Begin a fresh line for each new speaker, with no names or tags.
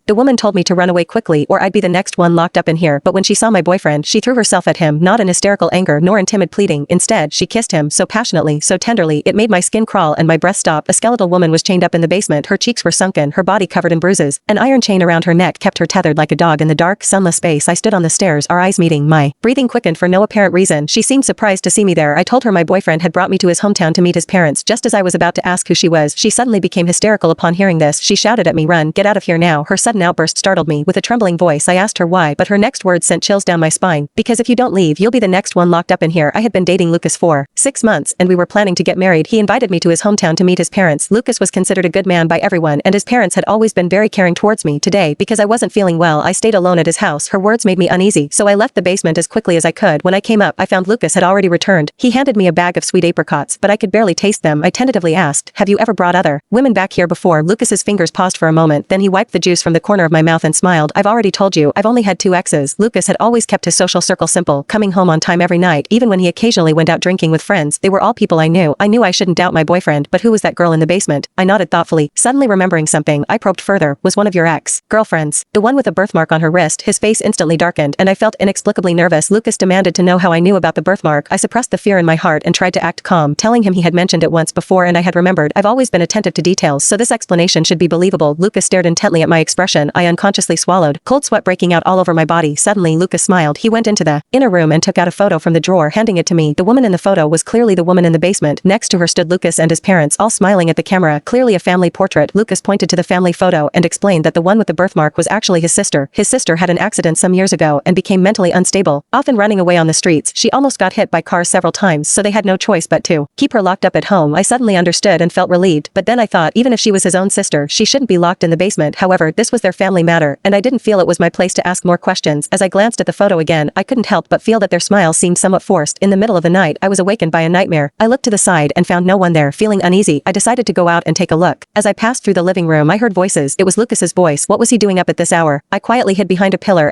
The woman told me to run away quickly or I'd be the next one locked up in here, but when she saw my boyfriend, she threw herself at him, not in hysterical anger nor in timid pleading. Instead, she kissed him so passionately, so tenderly, it made my skin crawl and my breath stop. A skeletal woman was chained up in the basement, her cheeks were sunken, her body covered in bruises. An iron chain around her neck kept her tethered like a dog in the dark, sunless space. I stood on the stairs, our eyes meeting. My breathing quickened for no apparent reason. She seemed surprised to see me there. I told her my boyfriend had brought me to his hometown to meet his parents. Just as I was about to ask who she was, she suddenly became hysterical upon hearing this. She shouted at me, "Run, get out of here now." Her sudden outburst startled me. With a trembling voice, I asked her why, but her next words sent chills down my spine. "Because if you don't leave, you'll be the next one locked up in here." I had been dating Lucas for 6 months, and we were planning to get married. He invited me to his hometown to meet his parents. Lucas was considered a good man by everyone, and his parents had always been very caring towards me. Today, because I wasn't feeling well, I stayed alone at his house. Her words made me uneasy, so I left the basement as quickly as I could. When I came up, I found Lucas had already returned. He handed me a bag of sweet apricots, but I could barely taste them. I tentatively asked, "Have you ever brought other women back here before?" Lucas's fingers paused for a moment, then he wiped the juice from the corner of my mouth and smiled. "I've already told you, I've only had 2 exes." Lucas had always kept his social circle simple, coming home on time every night, even when he occasionally went out drinking with friends. They were all people I knew. I knew I shouldn't doubt my boyfriend, but who was that girl in the basement? I nodded thoughtfully. Suddenly remembering something, I probed further. "Was one of your ex-girlfriends the one with a birthmark on her wrist?" His face instantly darkened, and I felt inexplicably nervous. Lucas demanded to know how I knew about the birthmark. I suppressed the fear in my heart and tried to act calm, telling him he had mentioned it once before and I had remembered. I've always been attentive to details, so this explanation should be believable. Lucas stared intently at my expression. I unconsciously swallowed, cold sweat breaking out all over my body. Suddenly, Lucas smiled. He went into the inner room and took out a photo from the drawer, handing it to me. The woman in the photo was clearly the woman in the basement. Next to her stood Lucas and his parents, all smiling at the camera, clearly a family portrait. Lucas pointed to the family photo and explained that the one with the birthmark was actually his sister. His sister had an accident some years ago and became mentally unstable, often running away on the streets. She almost got hit by cars several times, so they had no choice but to keep her locked up at home. I suddenly understood and felt relieved, but then I thought even if she was his own sister, she shouldn't be locked in the basement. However, this was their family matter, and I didn't feel it was my place to ask more questions. As I glanced at the photo again, I couldn't help but feel that their smile seemed somewhat forced. In the middle of the night, I was awakened by a nightmare. I looked to the side and found no one there. Feeling uneasy, I decided to go out and take a look. As I passed through the living room, I heard voices. It was Lucas's voice. What was he doing up at this hour? I quietly hid behind a pillar